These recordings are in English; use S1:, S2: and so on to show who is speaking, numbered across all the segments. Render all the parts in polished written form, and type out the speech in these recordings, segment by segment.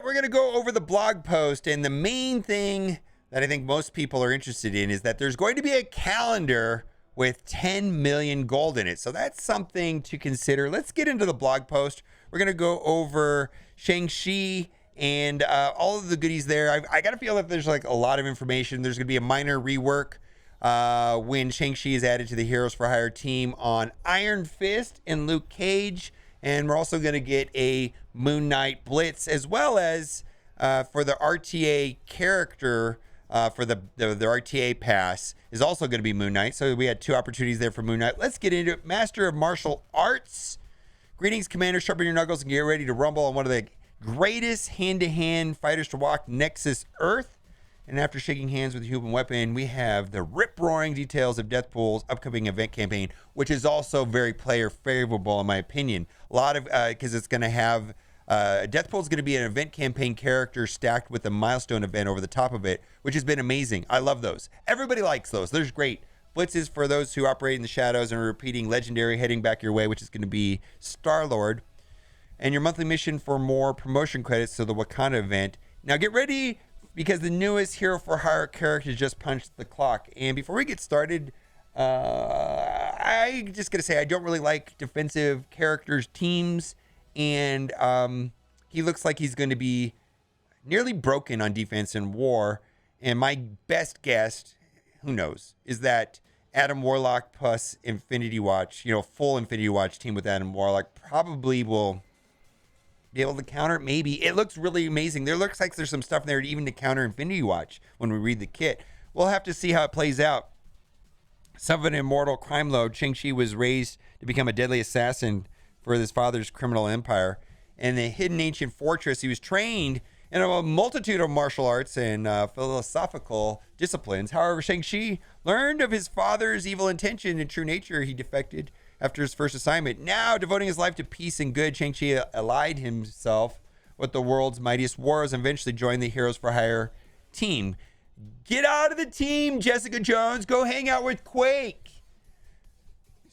S1: right, we're going to go over the blog post, and the main thing that I think most people are interested in is that there's going to be a calendar with 10 million gold in it. So that's something to consider. Let's get into the blog post. We're going to go over Shang-Chi and all of the goodies there. I got to feel that there's like a lot of information. There's going to be a minor rework when Shang-Chi is added to the Heroes for Hire team on Iron Fist and Luke Cage. And we're also going to get a Moon Knight Blitz, as well as for the RTA character, for the RTA pass is also going to be Moon Knight. So we had 2 opportunities there for Moon Knight. Let's get into it. Master of Martial Arts. Greetings, Commander. Sharpen your knuckles and get ready to rumble on one of the greatest hand-to-hand fighters to walk Nexus Earth. And after shaking hands with the human weapon, we have the rip-roaring details of Deathpool's upcoming event campaign, which is also very player favorable in my opinion. A lot of, because it's going to have, Deathpool's going to be an event campaign character stacked with a milestone event over the top of it, which has been amazing. I love those. Everybody likes those. They're great. Blitzes for those who operate in the shadows and are repeating legendary heading back your way, which is going to be Star-Lord. And your monthly mission for more promotion credits to the Wakanda event. Now get ready, because the newest Hero for Hire character just punched the clock. And before we get started, I just gotta say I don't really like defensive characters teams, and he looks like he's going to be nearly broken on defense in war. And my best guess, who knows, is that Adam Warlock plus Infinity Watch, full Infinity Watch team with Adam Warlock probably will be able to counter it. Maybe. It looks really amazing. There looks like there's some stuff in there even to counter Infinity Watch when we read the kit. We'll have to see how it plays out. Son of an immortal crime lord, Shang-Chi was raised to become a deadly assassin for his father's criminal empire. In the hidden ancient fortress, he was trained in a multitude of martial arts and philosophical disciplines. However, Shang-Chi learned of his father's evil intention and true nature. He defected after his first assignment. Now, devoting his life to peace and good, Shang-Chi allied himself with the world's mightiest warriors and eventually joined the Heroes for Hire team. Get out of the team, Jessica Jones. Go hang out with Quake.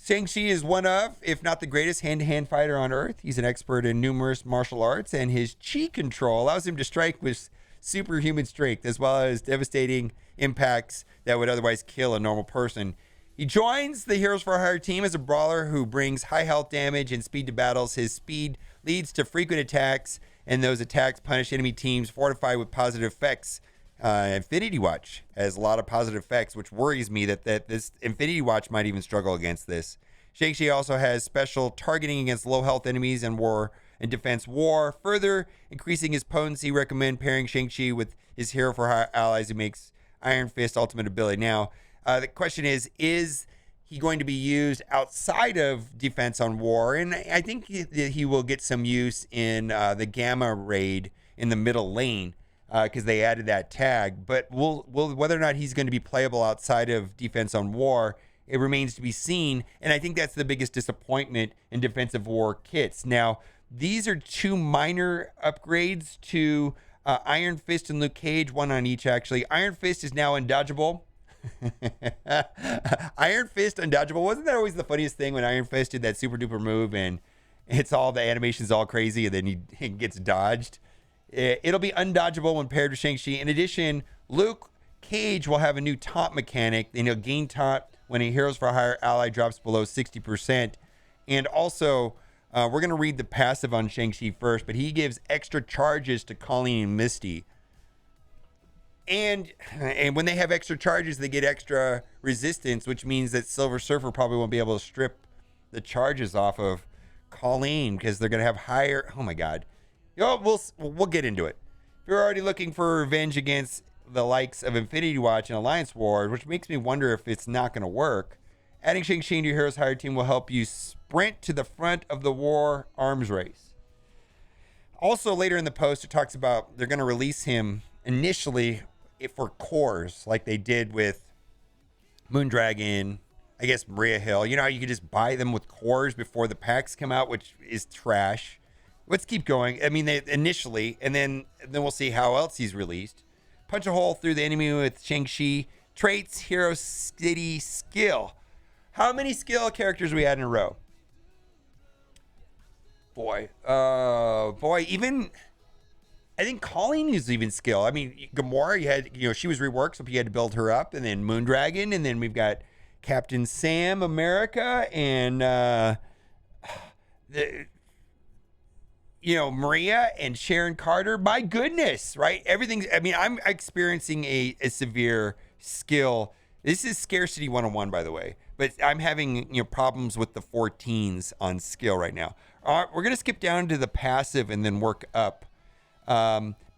S1: Shang-Chi is one of, if not the greatest hand-to-hand fighter on Earth. He's an expert in numerous martial arts, and his chi control allows him to strike with superhuman strength, as well as devastating impacts that would otherwise kill a normal person. He joins the Heroes for Hire team as a brawler who brings high health damage and speed to battles. His speed leads to frequent attacks, and those attacks punish enemy teams, fortified with positive effects. Infinity Watch has a lot of positive effects, which worries me that this Infinity Watch might even struggle against this. Shang-Chi also has special targeting against low health enemies and war and defense war, further increasing his potency. Recommend pairing Shang-Chi with his Hero for Hire allies who makes Iron Fist ultimate ability. Now, the question is he going to be used outside of defense on war? And I think he will get some use in the Gamma raid in the middle lane, because they added that tag. But whether or not he's going to be playable outside of defense on war, it remains to be seen. And I think that's the biggest disappointment in defensive war kits. Now, these are 2 minor upgrades to Iron Fist and Luke Cage, 1 on each actually. Iron Fist is now undodgeable. Iron Fist undodgeable. Wasn't that always the funniest thing when Iron Fist did that super duper move and it's all, the animation's all crazy and then he gets dodged? It'll be undodgeable when paired with Shang-Chi. In addition, Luke Cage will have a new taunt mechanic, and he'll gain taunt when a Heroes for Hire ally drops below 60%. And also, we're going to read the passive on Shang-Chi first, but he gives extra charges to Colleen and Misty. And when they have extra charges, they get extra resistance, which means that Silver Surfer probably won't be able to strip the charges off of Colleen because they're going to have higher... Oh, my God. We'll get into it. If you're already looking for revenge against the likes of Infinity Watch and Alliance War, which makes me wonder if it's not going to work, adding Shang-Chi to your Heroes Hire team will help you sprint to the front of the war arms race. Also, later in the post, it talks about they're going to release him initially for cores, like they did with Moondragon, I guess Maria Hill. You know how you can just buy them with cores before the packs come out, which is trash. Let's keep going. I mean, initially, and then we'll see how else he's released. Punch a hole through the enemy with Shang-Chi. Traits, Hero City, Skill. How many skill characters we had in a row? Boy, even I think Colleen is even skill. I mean, Gamora, you had, she was reworked, so you had to build her up, and then Moondragon, and then we've got Captain Sam America, and the, Maria and Sharon Carter. My goodness, right? Everything's. I mean, I'm experiencing a severe skill. This is scarcity 101, by the way, but I'm having problems with the 14s on skill right now. We're gonna skip down to the passive and then work up.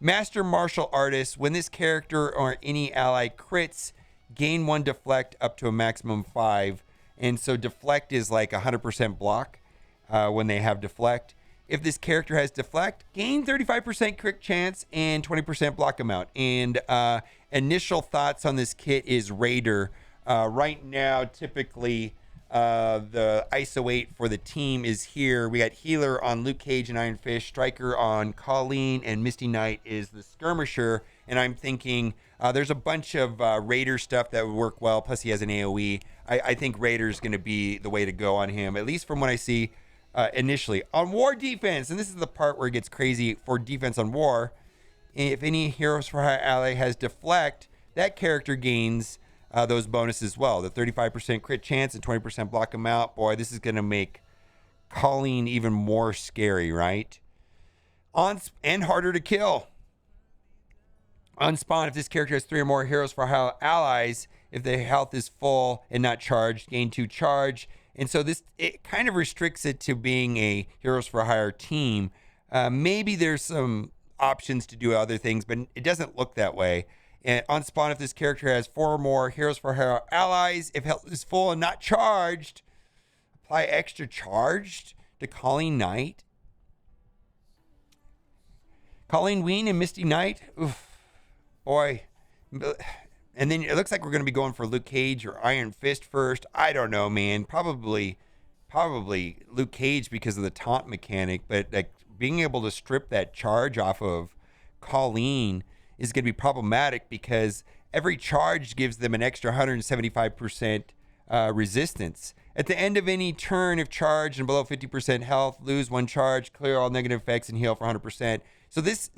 S1: Master Martial Artist. When this character or any ally crits, gain 1 deflect up to a maximum 5. And so deflect is like 100% block when they have deflect. If this character has deflect, gain 35% crit chance and 20% block amount. And initial thoughts on this kit is Raider. Right now, typically, the ISO 8 for the team is here. We got Healer on Luke Cage and Iron Fist, Striker on Colleen, and Misty Knight is the Skirmisher. And I'm thinking there's a bunch of Raider stuff that would work well, plus he has an AoE. I think Raider's going to be the way to go on him, at least from what I see initially. On War defense, and this is the part where it gets crazy for defense on War, if any Heroes for Hire ally has deflect, that character gains those bonuses as well. The 35% crit chance and 20% block amount. Boy, this is going to make Colleen even more scary, right? And harder to kill. On spawn, if this character has 3 or more Heroes for Hire allies, if their health is full and not charged, gain 2 charge. And so it kind of restricts it to being a Heroes for Hire team. Maybe there's some options to do other things, but it doesn't look that way. And on spawn, if this character has 4 or more Heroes for Hire allies, if health is full and not charged, apply extra charged to Colleen Knight. Colleen Ween and Misty Knight. Oof, boy. And then it looks like we're going to be going for Luke Cage or Iron Fist first. I don't know, man. Probably Luke Cage because of the taunt mechanic. But like being able to strip that charge off of Colleen is going to be problematic because every charge gives them an extra 175% resistance. At the end of any turn, if charged and below 50% health, lose 1 charge, clear all negative effects, and heal for 100%. So this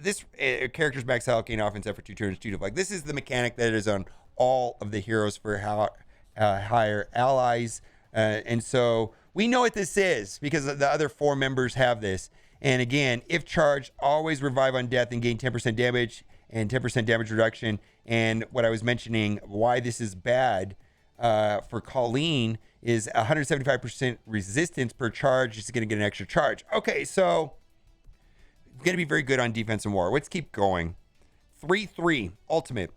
S1: character's max health gain offense for 2 turns, 2 deflect. This is the mechanic that is on all of the Heroes for Hire allies. And so we know what this is because the other 4 members have this. And again, if charged, always revive on death and gain 10% damage and 10% damage reduction. And what I was mentioning, why this is bad for Colleen is 175% resistance per charge. She's going to get an extra charge. Okay, so going to be very good on defense and war. Let's keep going. 3/3 ultimate.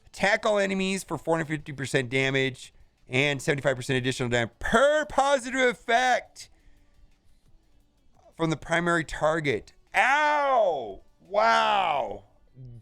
S1: Attack all enemies for 450% damage and 75% additional damage per positive effect from the primary target. Ow! Wow!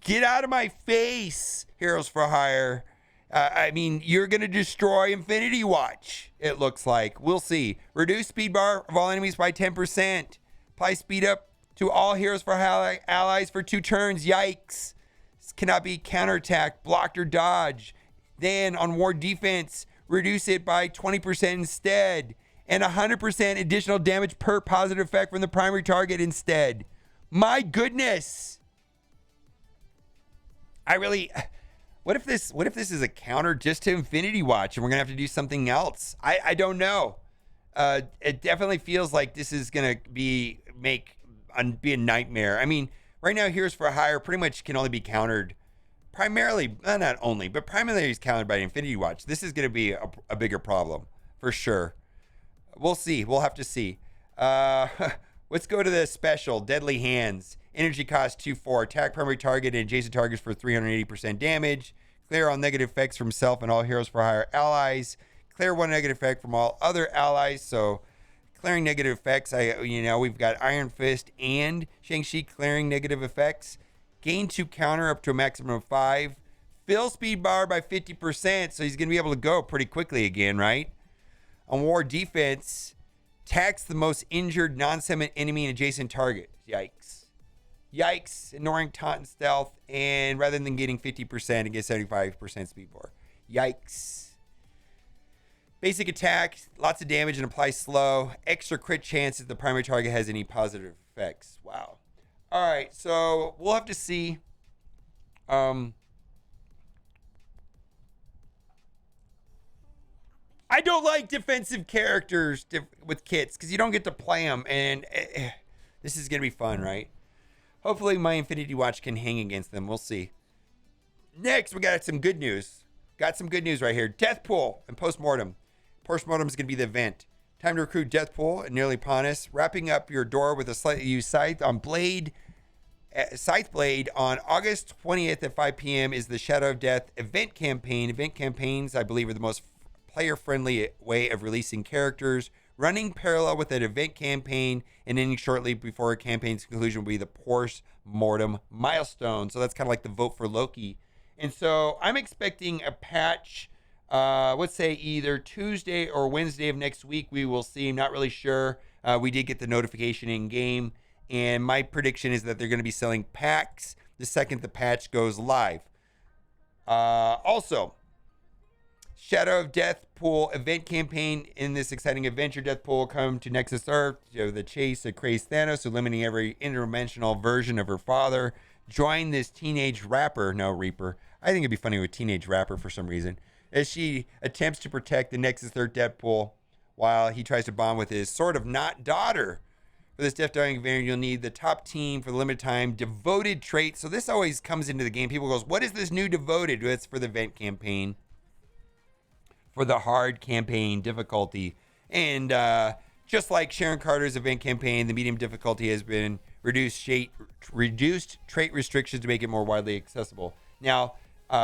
S1: Get out of my face, Heroes for Hire. I mean, you're going to destroy Infinity Watch, it looks like. We'll see. Reduce speed bar of all enemies by 10%. Apply speed up to all Heroes for Hire allies for 2 turns. Yikes. This cannot be counterattacked, blocked, or dodged. Then on War defense, reduce it by 20% instead. And 100% additional damage per positive effect from the primary target instead. My goodness. What if this is a counter just to Infinity Watch and we're going to have to do something else? I don't know. It definitely feels like this is going to be a nightmare. I mean, right now Heroes for Hire pretty much can only be countered primarily, not only, but primarily is countered by Infinity Watch. This is going to be a bigger problem for sure. We'll see. We'll have to see. Let's go to the special Deadly Hands. Energy cost 2/4. Attack primary target and adjacent targets for 380% damage. Clear all negative effects from self and all Heroes for Hire allies. Clear 1 negative effect from all other allies. So clearing negative effects, we've got Iron Fist and Shang-Chi clearing negative effects. Gain 2 counter up to a maximum of 5. Fill speed bar by 50%, so he's going to be able to go pretty quickly again, right? On War defense, tax the most injured non-summon enemy and adjacent target. Yikes. Ignoring taunt and stealth, and rather than getting 50%, it gets 75% speed bar. Yikes. Basic attack, lots of damage and apply slow. Extra crit chance if the primary target has any positive effects. Wow. All right, so we'll have to see. Um, I don't like defensive characters with kits because you don't get to play them, and this is gonna be fun, right? Hopefully, my Infinity Watch can hang against them. We'll see. Next, we got some good news. Got some good news right here. Deathpool and Postmortem. Postmortem is going to be the event. Time to recruit Deathpool and nearly upon us. Wrapping up your door with a slightly used scythe on Blade. Scythe Blade on August 20th at 5 p.m. is the Shadow of Death event campaign. Event campaigns, I believe, are the most player-friendly way of releasing characters. Running parallel with an event campaign and ending shortly before a campaign's conclusion will be the post-mortem milestone. So that's kind of like the vote for Loki. And so I'm expecting a patch, let's say either Tuesday or Wednesday of next week. We will see. I'm not really sure. We did get the notification in game. And my prediction is that they're going to be selling packs the second the patch goes live. Also, Shadow of Deathpool event campaign. In this exciting adventure, Deathpool will come to Nexus Earth, the chase of crazed Thanos, eliminating every interdimensional version of her father. Join this teenage Reaper. I think it'd be funny with teenage rapper for some reason, as she attempts to protect the Nexus Earth Deathpool while he tries to bond with his sort of not daughter. For this death-dying event, you'll need the top team for the limited time devoted trait. So this always comes into the game. People goes, what is this new devoted? It's for the event campaign, for the hard campaign difficulty. And just like Sharon Carter's event campaign, the medium difficulty has been reduced trait restrictions to make it more widely accessible. Now,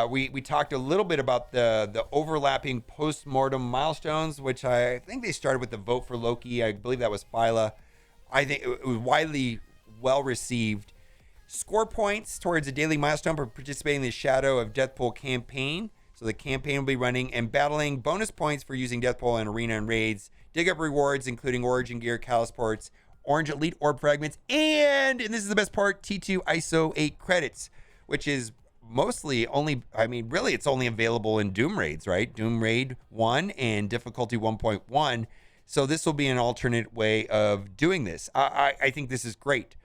S1: we talked a little bit about the overlapping post-mortem milestones, which I think they started with the vote for Loki. I believe that was Phyla. I think it was widely well received. Score points towards a daily milestone for participating in the Shadow of Deathpool campaign. So the campaign will be running and battling. Bonus points for using Deathpool in arena and raids. Dig up rewards, including Origin Gear, Callus Ports, Orange Elite Orb Fragments, and this is the best part, T2 ISO 8 credits, which is mostly only, really it's only available in Doom Raids, right? Doom Raid 1 and difficulty 1.1. So this will be an alternate way of doing this. I think this is great.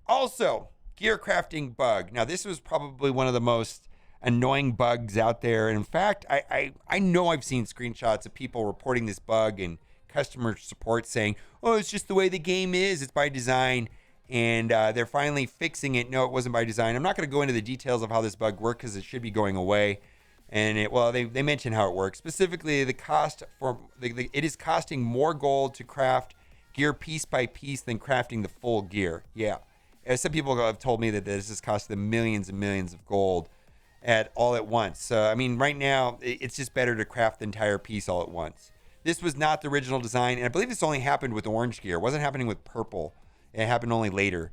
S1: Also, gear crafting bug. Now, this was probably one of the most annoying bugs out there. And in fact, I know I've seen screenshots of people reporting this bug and customer support saying, oh, it's just the way the game is. It's by design. And they're finally fixing it. No, it wasn't by design. I'm not going to go into the details of how this bug worked because it should be going away. And they mention how it works. Specifically, the cost it is costing more gold to craft gear piece by piece than crafting the full gear. Yeah. Some people have told me that this has cost them millions and millions of gold all at once. So, right now, it's just better to craft the entire piece all at once. This was not the original design, and I believe this only happened with orange gear. It wasn't happening with purple. It happened only later.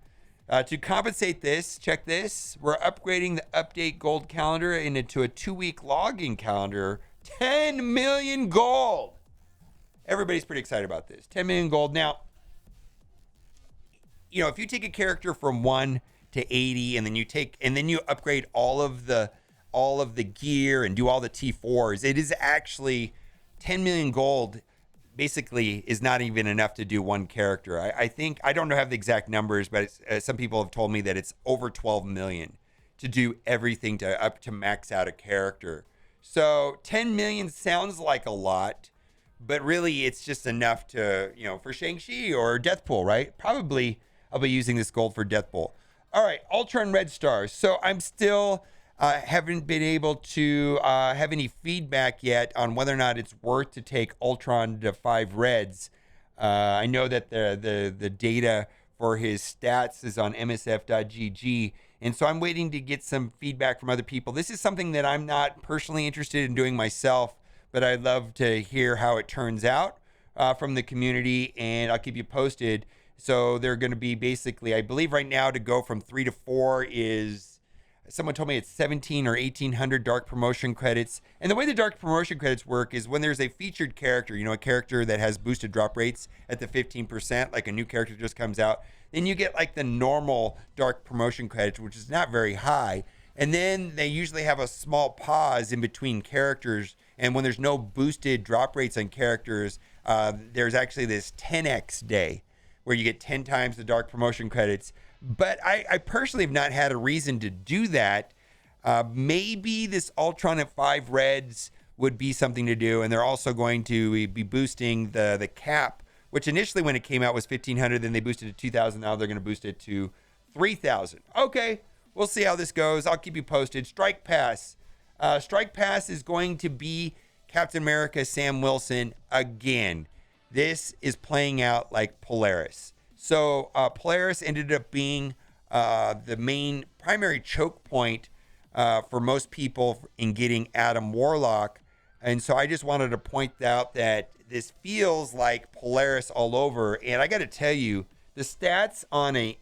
S1: To compensate this, check this. We're upgrading the update gold calendar into a 2-week login calendar. 10 million gold. Everybody's pretty excited about this. 10 million gold. Now, if you take a character from 1 to 80 and then you upgrade all of the gear and do all the T4s, it is actually 10 million gold. Basically is not even enough to do one character. I think, I don't know have the exact numbers, but some people have told me that it's over 12 million to do everything to max out a character. So 10 million sounds like a lot, but really it's just enough to, for Shang-Chi or Deathpool, right? Probably I'll be using this gold for Deathpool. All right, Ultron Red Stars. So I'm still haven't been able to have any feedback yet on whether or not it's worth to take Ultron to 5 reds. I know that the data for his stats is on MSF.gg, and so I'm waiting to get some feedback from other people. This is something that I'm not personally interested in doing myself, but I'd love to hear how it turns out from the community, and I'll keep you posted. So they're going to be basically, I believe right now to go from 3 to 4 is... Someone told me it's 17 or 1800 dark promotion credits. And the way the dark promotion credits work is when there's a featured character, a character that has boosted drop rates at the 15%, like a new character just comes out, then you get like the normal dark promotion credits, which is not very high. And then they usually have a small pause in between characters. And when there's no boosted drop rates on characters, there's actually this 10x day where you get 10 times the dark promotion credits. But I personally have not had a reason to do that. Maybe this Ultron at 5 reds would be something to do, and they're also going to be boosting the cap, which initially when it came out was 1,500, then they boosted it to 2,000. Now they're going to boost it to 3,000. Okay, we'll see how this goes. I'll keep you posted. Strike Pass. Strike Pass is going to be Captain America Sam Wilson again. This is playing out like Polaris. So Polaris ended up being the main primary choke point for most people in getting Adam Warlock. And so I just wanted to point out that this feels like Polaris all over. And I got to tell you, the stats on a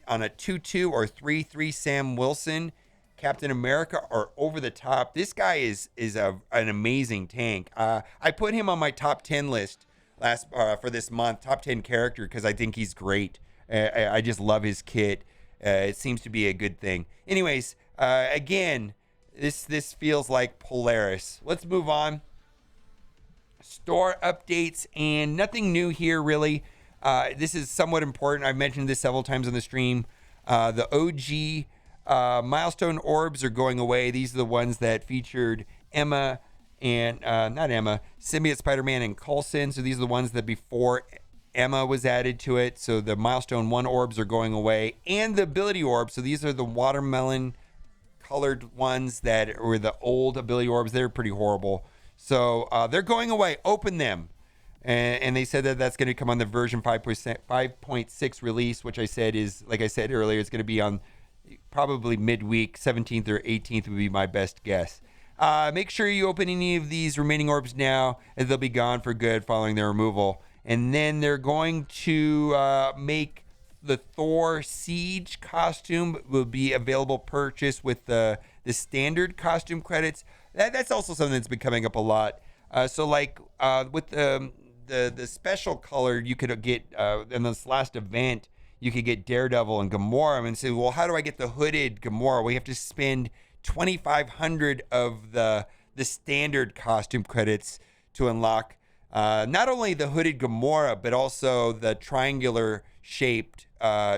S1: 2-2 or 3-3 Sam Wilson Captain America are over the top. This guy is an amazing tank. I put him on my top 10 list for this month, top 10 character, because I think he's great. I just love his kit. It seems to be a good thing. Anyways, again, this feels like Polaris. Let's move on. Store updates, and nothing new here really. This is somewhat important. I've mentioned this several times on the stream. The OG milestone orbs are going away. These are the ones that featured Emma and Symbiote Spider-Man and Coulson. So these are the ones that before Emma was added to it. So the milestone 1 orbs are going away, and the ability orbs. So these are the watermelon colored ones that were the old ability orbs. They're pretty horrible. So they're going away. Open them. And they said that that's going to come on the version 5.6 release, which I said is, like I said earlier, it's going to be on probably midweek. 17th or 18th would be my best guess. Make sure you open any of these remaining orbs now, and they'll be gone for good following their removal. And then they're going to make the Thor Siege costume will be available purchase with the standard costume credits. That's also something that's been coming up a lot. So like with the special color, you could get in this last event, you could get Daredevil and Gamora. And say, well, how do I get the hooded Gamora? We have to spend 2,500 of the standard costume credits to unlock not only the hooded Gamora, but also the triangular shaped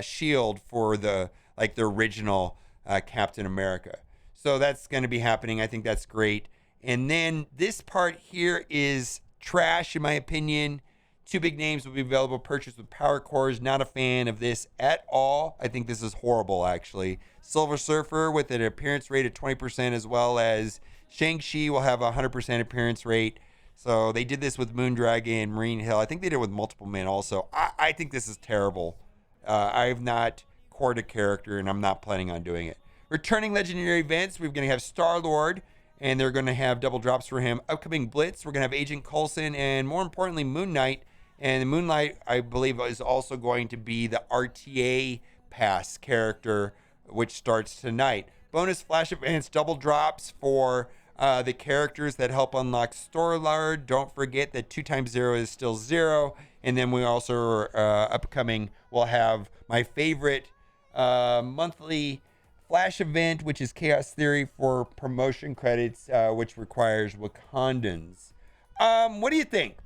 S1: shield for the original Captain America. So that's going to be happening. I think that's great. And then this part here is trash, in my opinion. 2 big names will be available purchased with power cores. Not a fan of this at all. I think this is horrible, actually. Silver Surfer with an appearance rate of 20%, as well as Shang-Chi will have a 100% appearance rate. So they did this with Moondragon and Marine Hill. I think they did it with multiple men also. I think this is terrible. I have not cored a character, and I'm not planning on doing it. Returning legendary events, we're going to have Star-Lord, and they're going to have double drops for him. Upcoming Blitz, we're going to have Agent Coulson, and more importantly, Moon Knight. And Moon Knight, I believe, is also going to be the RTA Pass character, which starts tonight. Bonus Flash events, double drops for the characters that help unlock Star-Lord. Don't forget that 2 times 0 is still 0. And then we also, upcoming, will have my favorite monthly Flash event, which is Chaos Theory for promotion credits, which requires Wakandans. What do you think?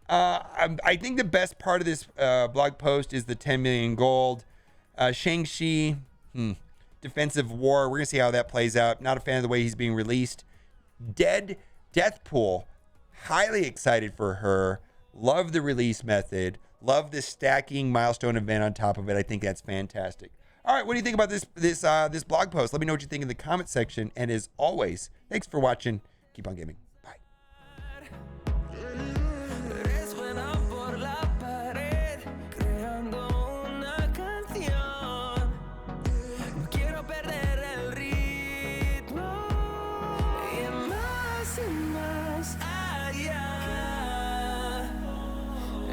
S1: I think the best part of this blog post is the 10 million gold. Shang-Chi, defensive war. We're going to see how that plays out. Not a fan of the way he's being released. Deathpool, highly excited for her. Love the release method. Love the stacking milestone event on top of it. I think that's fantastic. All right, what do you think about this blog post? Let me know what you think in the comment section. And as always, thanks for watching. Keep on gaming.